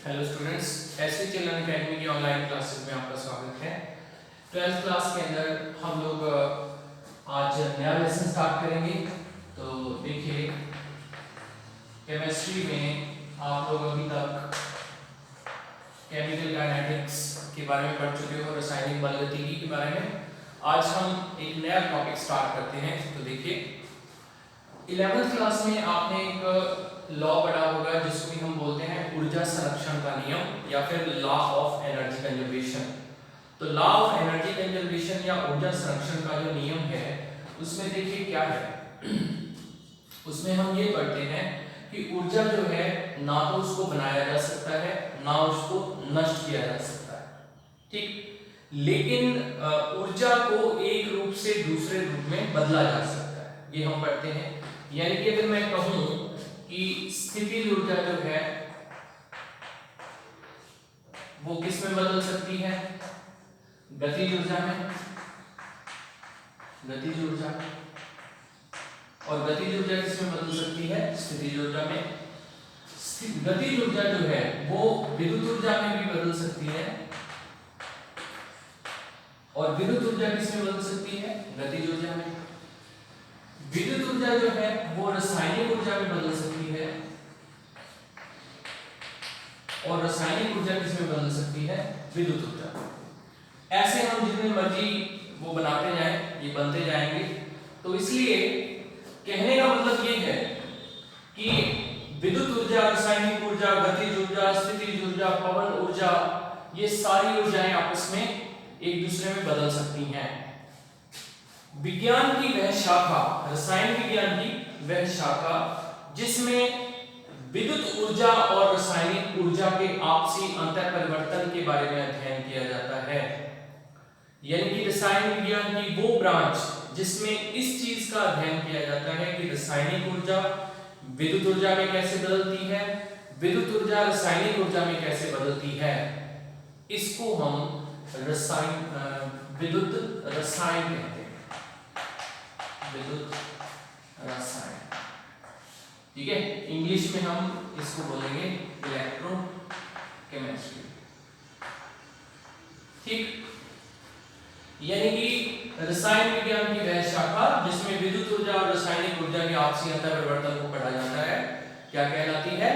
Hello students, SV children academy की online classes में आपका स्वागत है। 12th क्लास के अंदर हम लोग आज नया लेसन स्टार्ट करेंगे। तो देखिए, केमिस्ट्री में आप लोग अभी तक केमिकल काइनेटिक्स के बारे में पढ़ चुके हो, रासायनिक बलगतिकी के बारे में। आज हम एक नया टॉपिक स्टार्ट करते हैं। तो देखिए, 11th क्लास में आपने एक लॉ पढ़ा होगा जिसको भी हम बोलते हैं ऊर्जा संरक्षण का नियम या फिर लॉ ऑफ एनर्जी कंजर्वेशन। तो लॉ ऑफ एनर्जी कंजर्वेशन या ऊर्जा संरक्षण का जो नियम है उसमें देखिए क्या है। उसमें हम ये पढ़ते हैं कि ऊर्जा जो है ना तो उसको बनाया जा सकता है ना उसको नष्ट किया जा सकता है, ठीक। लेकिन ऊर्जा को एक रूप से दूसरे रूप में बदला जा सकता है, ये हम पढ़ते हैं। यानी कि अगर मैं कहूं कि स्थितिज ऊर्जा जो है वो किस में बदल सकती है? गतिज ऊर्जा में, गतिज ऊर्जा। और गतिज ऊर्जा किस में बदल सकती है? स्थितिज ऊर्जा में। गतिज ऊर्जा जो है वो विद्युत ऊर्जा में भी बदल सकती है। और विद्युत ऊर्जा किस में बदल सकती है? गतिज ऊर्जा में। विद्युत ऊर्जा जो है वो रासायनिक ऊर्जा में बदल सकती है। और रासायनिक ऊर्जा किस में बदल सकती है? विद्युत ऊर्जा। ऐसे हम जितने मर्जी वो बनाते जाएं, ये बनते जाएंगे। तो इसलिए कहने का मतलब ये है कि विद्युत ऊर्जा, रासायनिक ऊर्जा, गतिज ऊर्जा, स्थितिज ऊर्जा, पवन ऊर्जा, ये सारी ऊर्जाएं आपस में एक दूसरे में बदल सकती हैं। विज्ञान की वह शाखा, रसायन विज्ञान की वह शाखा जिसमें विद्युत ऊर्जा और रासायनिक ऊर्जा के आपसी अंतर परिवर्तन के बारे में अध्ययन किया जाता है। यानी कि रसायन विज्ञान की वो ब्रांच जिसमें इस चीज का अध्ययन किया जाता है कि रासायनिक ऊर्जा विद्युत ऊर्जा में कैसे बदलती है, विद्युत ऊर्जा रासायनिक ऊर्जा में कैसे बदलती है, इसको हम विद्युत रसायन कहते हैं। विद्युत रसायन, ठीक है। इंग्लिश में हम इसको बोलेंगे इलेक्ट्रोकेमिस्ट्री, ठीक। यानी कि रसायन विज्ञान की वह शाखा जिसमें विद्युत ऊर्जा और रासायनिक ऊर्जा के आपसी अंतर परिवर्तन को पढ़ा जाता है, क्या कहलाती है?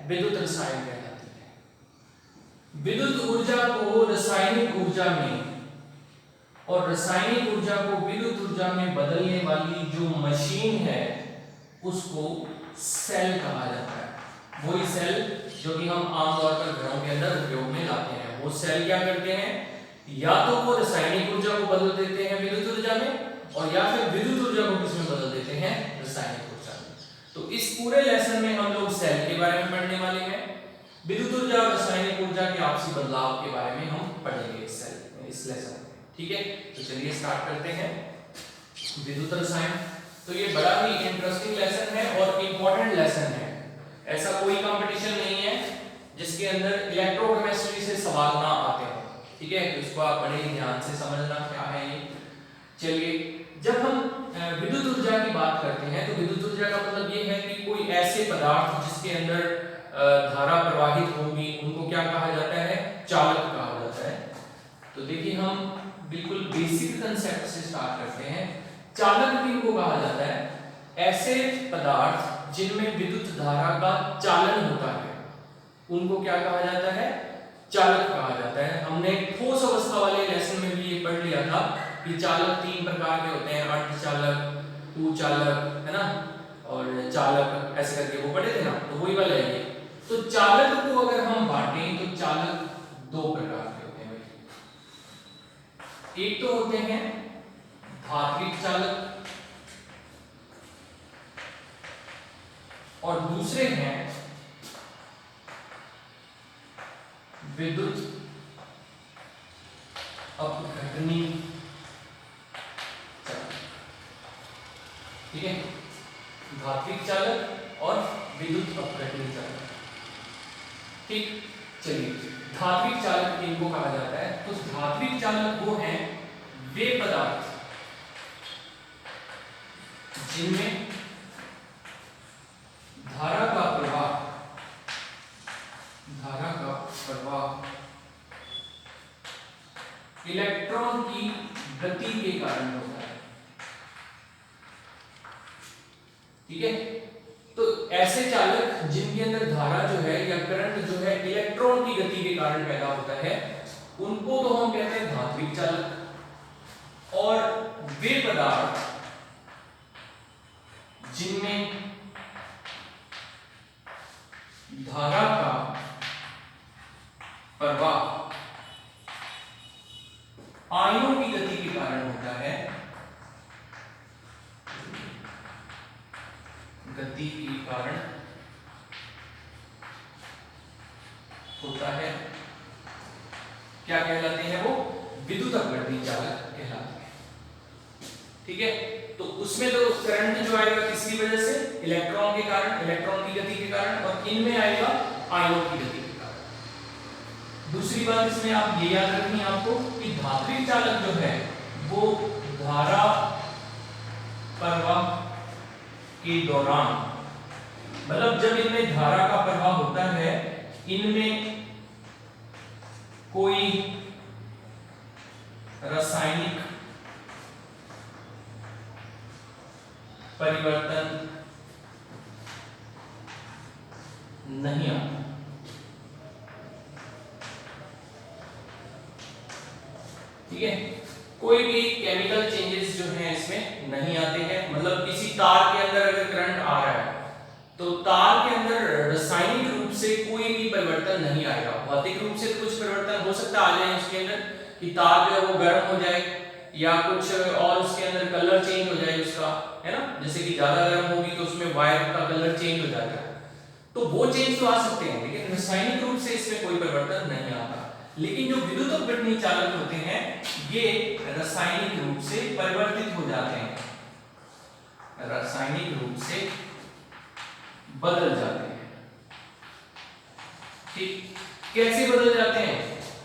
विद्युत रसायन कहलाती है। विद्युत ऊर्जा को रासायनिक ऊर्जा में और रासायनिक ऊर्जा को विद्युत ऊर्जा में बदलने वाली जो मशीन है उसको सेल कहा जाता है। वही सेल जो कि हम आमतौर पर घरों के अंदर उपयोग में लाते हैं। वो सेल क्या करते हैं? या तो वो रासायनिक ऊर्जा को बदल देते हैं विद्युत ऊर्जा में, और या फिर विद्युत ऊर्जा को किसमें बदल देते हैं? रासायनिक ऊर्जा में। तो इस पूरे लेसन में हम लोग सेल के बारे में पढ़ने वाले हैं। विद्युत ऊर्जा और रासायनिक ऊर्जा के आपसी बदलाव के बारे में हम पढ़ेंगे इस लेसन में, ठीक है। तो चलिए स्टार्ट करते हैं। विद्युत रसायन, तो ये बड़ा ही इंटरेस्टिंग लेसन है और इंपॉर्टेंट लेसन है। ऐसा कोई कंपटीशन नहीं है जिसके अंदर इलेक्ट्रोकेमिस्ट्री से सवाल ना आते हो, ठीक है। तो इसको आप बड़े ध्यान से समझना क्या है ये। चलिए, जब हम विद्युत ऊर्जा की बात करते हैं तो विद्युत ऊर्जा का मतलब ये है कि कोई ऐसे पदार्थ जिसके अंदर धारा प्रवाहित होगी उनको क्या कहा जाता है? चालक कहा जाता है। तो देखिए, हम बिल्कुल बेसिक कंसेप्ट से स्टार्ट करते हैं। चालक किनको कहा जाता है? ऐसे पदार्थ जिनमें विद्युत धारा का चालन होता है उनको क्या कहा जाता है? चालक कहा जाता है। हमने ठोस अवस्था वाले लेसन में भी ये पढ़ लिया था कि चालक तीन प्रकार के होते हैं, अर्धचालक, कुचालक, है ना, और चालक, ऐसे करके वो पढ़े थे ना। तो वही वाला है ये। तो चालक को अगर हम बांटें तो चालक दो प्रकार के होते हैं। एक तो होते हैं धात्विक चालक और दूसरे हैं विद्युत अपघटनी चालक, ठीक है। धात्विक चालक और विद्युत अपघटनी चालक, ठीक। चलिए, धात्विक चालक इनको कहा जाता है। तो धात्विक चालक वो हैं वे पदार्थ जिनमें धारा का प्रवाह ठीक है। तो ऐसे चालक जिनके अंदर धारा जो है या करंट जो है इलेक्ट्रॉन की गति के कारण पैदा होता है, उनको तो हम कहते हैं धात्विक चालक। और वे पदार्थ जिनमें धारा का प्रवाह आयनों की गति के कारण होता है, गति के कारण होता है, क्या कहलाते हैं वो? विद्युत अपवर्तनीय चालक कहलाते हैं। ठीक है। तो उसमें तो करंट जो आएगा किसकी वजह से? इलेक्ट्रॉन के कारण, इलेक्ट्रॉन की गति के कारण, और इनमें आएगा आयनों की गति के कारण। दूसरी बात इसमें आप ये याद रखनी है आपको कि धात्विक चालक जो है वो धारा प्रवाह के दौरान, मतलब जब इनमें धारा का प्रवाह होता है, इनमें कोई रासायनिक परिवर्तन नहीं आता। ठीक है। कोई भी केमिकल चेंजेस जो हैं इसमें नहीं आते हैं। मतलब किसी तार के अंदर अगर करंट आ रहा है तो तार के अंदर रासायनिक रूप से कोई भी परिवर्तन नहीं आएगा। भौतिक रूप से कुछ परिवर्तन हो सकता आ जाए उसके अंदर, कि तार जो है वो गर्म हो जाए या कुछ और उसके अंदर कलर चेंज हो जाए उसका, है ना। जैसे कि ज्यादा गर्म होगी तो उसमें वायर का कलर चेंज हो जाएगा, तो वो चेंज तो आ सकते हैं, लेकिन रासायनिक रूप से इसमें कोई परिवर्तन नहीं आता। लेकिन जो विद्युत अपवर्तनीय चालक होते हैं ये रासायनिक रूप से परिवर्तित हो जाते हैं, रासायनिक रूप से बदल जाते हैं। ठीक, कैसे बदल जाते हैं?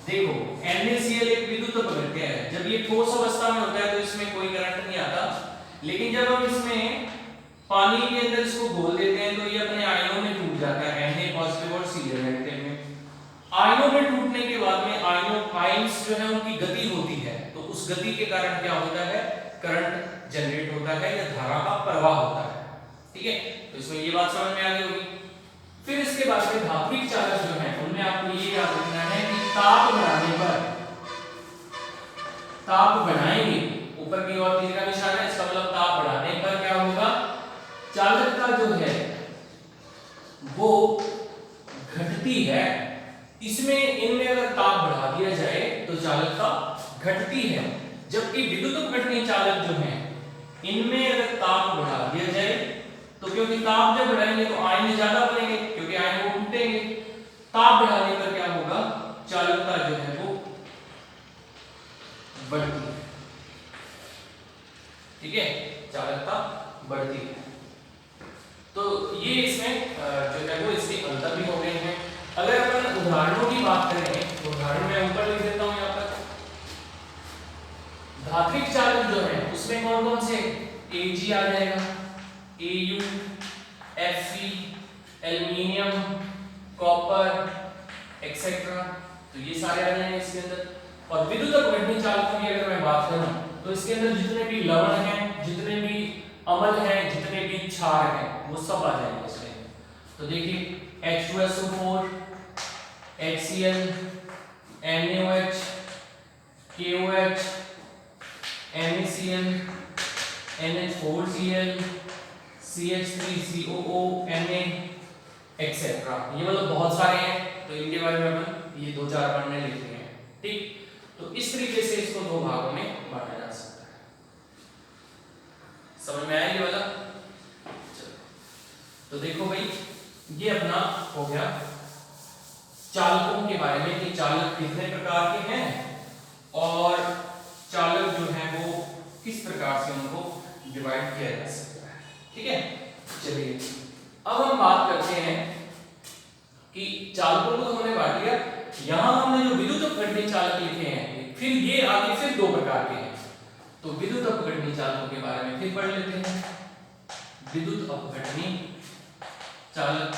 देखो, NaCl एक विद्युत अपवर्त्य है। जब ये ठोस अवस्था में होता है तो इसमें कोई करंट नहीं आता, लेकिन जब हम इसमें पानी के अंदर इसको घोल देते हैं तो ये अपने आयनों में टूट जाता है, Na पॉजिटिव और Cl नेगेटिव में। आयनों में टूटने के बाद में आयंस जो है उनकी गति होती है, तो उस गति के कारण क्या होता है? करंट जनरेट होता है या धारा का प्रवाह होता है। ठीक है, तो इसमें ये बात समझ में आ गई होगी। फिर इसके बाद में धात्विक चालक जो है उनमें आपको ये याद रखना है कि ताप बढ़ाने पर, ताप बढ़ाएंगे, ऊपर की ओर तीर का निशान है, इसका मतलब ताप बढ़ाने पर क्या होगा? चालकता जो है वो घटती है। इसमें इनमें अगर ताप बढ़ा दिया जाए तो चालकता घटती है, जबकि विद्युत अपवर्तनीय चालक जो है इनमें अगर ताप बढ़ा दिया जाए तो, क्योंकि ताप जब बढ़ाएंगे तो आयन ज्यादा बनेंगे, क्योंकि आयन वो टूटेंगे। ताप बढ़ाने पर क्या होगा? चालकता जो है वो बढ़ती है। ठीक है, चालकता बढ़ती है। तो ये इसमें जो है वो इसके अंतर भी हो गए हैं। अगर अपन उदाहरणों की बात करें तो उदाहरण मैं ऊपर लिख देता हूं यहाँ पर। धात्विक चालक जो है उसमें कौन कौन से? Ag आ जाएगा, Au, Fe, aluminium, copper etcetera, तो ये सारे आ जाएंगे इसके अंदर। और विद्युत अपवर्तनीय चालकों की अगर मैं बात करूं तो इसके अंदर जितने भी लवण हैं, जितने भी अम्ल हैं, जितने भी क्षार हैं, वो सब आ जाएंगे इसमें। तो देखिए H2SO4, HCl, NaOH, KOH, NaCl, NH4Cl, CH3COO, Na etcetera. ये मतलब बहुत सारे हैं, तो इनके बारे में अपन ये 2-4 पढ़ने लिखते हैं। ठीक, तो इस तरीके से इसको दो भागों में बांटा जा सकता है। समझ में आया ये वाला? चलो, तो देखो भाई, ये अपना हो गया चालकों के बारे में कि चालक कितने प्रकार के हैं और चालक जो है वो किस प्रकार से उनको डिवाइड किया जा सकता है। ठीक है, चलिए अब हम बात करते हैं कि चालकों को हमने बांट लिया। यहां हमने जो विद्युत अपवर्तनीय चालक लिखे हैं, फिर ये आगे फिर दो प्रकार के हैं। तो विद्युत अपवर्तनीय चालकों के बारे में फिर पढ़ लेते हैं। विद्युत अपवर्तनीय चालक,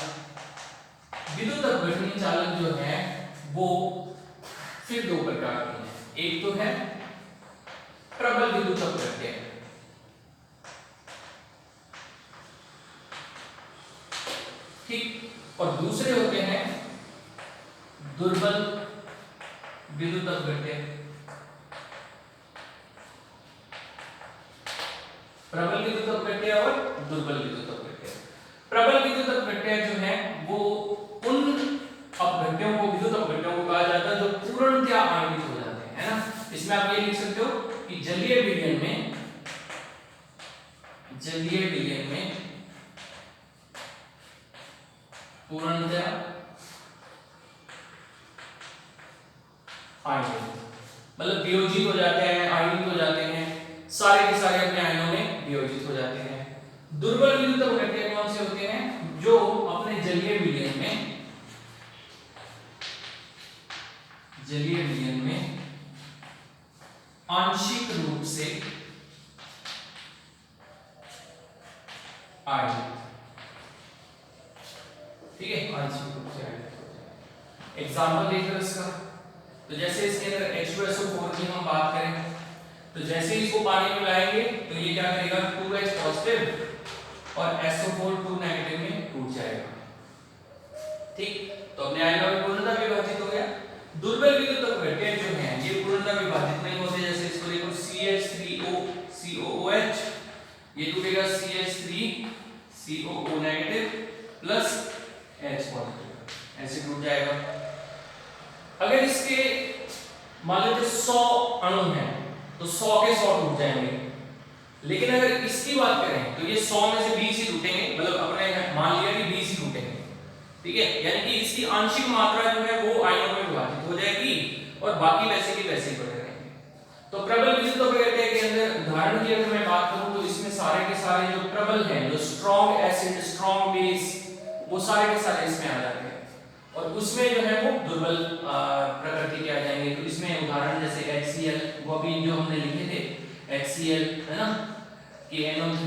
विद्युत अपवर्तनीय चालक जो है वो फिर दो प्रकार के हैं। एक तो है प्रबल विद्युत अपवर्त्य, ठीक। और दूसरे होते हैं दुर्बल विद्युत अपघट्य। प्रबल विद्युत अपघट्य और दुर्बल विद्युत अपघट्य। प्रबल विद्युत अपघट्य जो है वो उन अपघट्यों को, विद्युत अपघट्यों को कहा जाता है जो पूर्णतया आयनित हो जाते हैं, है ना। इसमें आप ये लिख सकते हो कि जलीय विलयन में पूर्णतया आयनित, मतलब वियोजित हो जाते हैं, आयनित हो जाते हैं, सारे के सारे अपने आयनों में वियोजित हो जाते हैं। दुर्बल विद्युत अपघट्य कौन से होते हैं? जो अपने जलीय विलयन में आंशिक रूप से आयनित, ठीक है, आंशिक रूप से आयनित। एग्जांपल देखो इसका, तो जैसे इसके अंदर H2SO4 की हम बात करें, तो जैसे इसको पानी में मिलाएंगे तो ये क्या करेगा, 2H पॉजिटिव और SO4 2 नेगेटिव में टूट जाएगा, ठीक। तो अपने आयनों में पूर्णतः विभाजित हो गया। दुर्बल विद्युत अपघट्य जो हैं ये पूर्णतः विभाजित नहीं होते। जैसे इसको देखो CH3O COOH, ये टूटेगा CH3COO negative plus H positive, ऐसे टूट जाएगा। अगर इसके मान लीजिए 100 अणु हैं तो 100 के 100 टूट जाएंगे, लेकिन अगर इसकी बात करें तो ये 100 में से 20 ही टूटेंगे, मतलब अपने मान लिया कि 20 ही टूटेंगे, ठीक है। यानी कि इसकी आंशिक मात्रा जो है वो आयनों में विभाजित हो जाएगी और बाकी वैसे के वैसे ही पड़े रहेंगे। तो प्रबल विद्युत अपघट्य के अंदर उदाहरण की अगर मैं बात करूं तो इसमें सारे के सारे जो प्रबल हैं, जो स्ट्रॉन्ग एसिड, स्ट्रॉन्ग बेस, वो सारे के सारे इसमें आ जाते हैं। और उसमें जो है वो दुर्बल प्रकृति के आ जाएंगे। तो इसमें उदाहरण जैसे HCl, वो अभी जो हमने लिखे थे HCl, है ना, KNO3,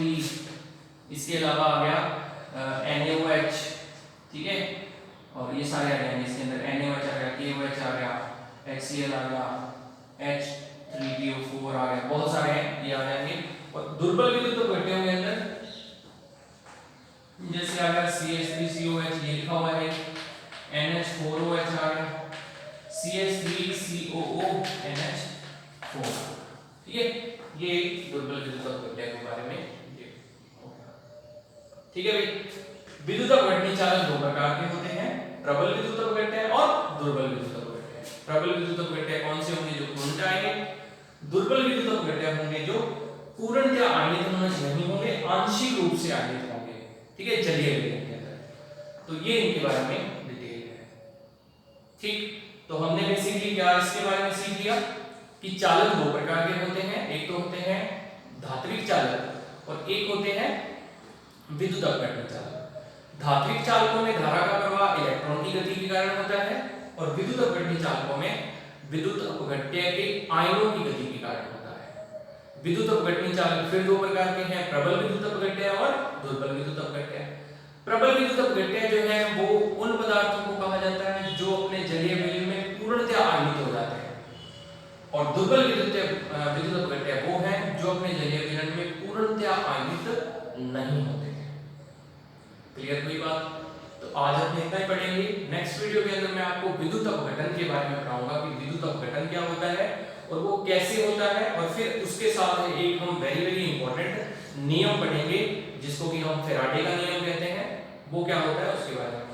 इसके अलावा आ गया NaOH, ठीक है, और ये सारे आ जाएंगे इसके अंदर, NaOH आ गया, KOH आ गया, HCl आ गया, H3PO4 आ गया, बहुत सारे हैं, ये आ जाएंगे। और दुर्बल विद्युत अपघट्यों के अंदर जैसे आ गया CH3COH, ये लिखा हुआ है, NH4OH आ गया, CH3COONH4, ठीक है। ये दुर्बल विद्युत अपघट्य के बारे में ये, ठीक है भाई। विद्युत अपघटनी चालक दो प्रकार के होते हैं, प्रबल विद्युत अपघट्य और दुर्बल विद्युत अपघट्य। प्रबल विद्युत अपघट्य कौन से होंगे? जो पूर्णतः आयनित। दुर्बल विद्युत अपघट्य होंगे जो पूर्णतः आयनित नहीं होंगे, आंशिक रूप से आयनित होंगे, ठीक है, जलीय विलयन के अंदर। तो ये इनके बारे में डिटेल है, ठीक। तो हमने बेसिकली क्या इसके बारे में सीख लिया कि चालक दो प्रकार के होते हैं, एक तो होते हैं धात्विक चालक और एक होते हैं विद्युत अपघटन चालक। धात्विक चालकों में धारा का प्रवाह इलेक्ट्रॉन की गति के कारण होता है और विद्युत अपघटनी चालकों में विद्युत अपघट्य के आयनों की गति के कारण होता है। विद्युत अपघटनी चालक फिर दो प्रकार के हैं, प्रबल विद्युत अपघट्य और दुर्बल विद्युत अपघट्य। प्रबल विद्युत अपघट्य जो है वो उन पदार्थों को कहा जाता है जो अपने जलीय विलयन में पूर्णतः आयनित हो जाते हैं, और दुर्बल विद्युत अपघट्य वो हैं जो अपने जलीय विलयन में पूर्णतः आयनित नहीं होते। क्लियर कोई बात? तो आज हम इतना ही पढ़ेंगे। नेक्स्ट वीडियो के अंदर मैं आपको विद्युत अपघटन के बारे में बताऊंगा कि विद्युत अपघटन क्या होता है और वो कैसे होता है, और फिर उसके साथ एक हम वेरी वेरी इंपॉर्टेंट नियम पढ़ेंगे जिसको कि हम फैराडे का नियम कहते हैं, वो क्या होता है उसके बारे में।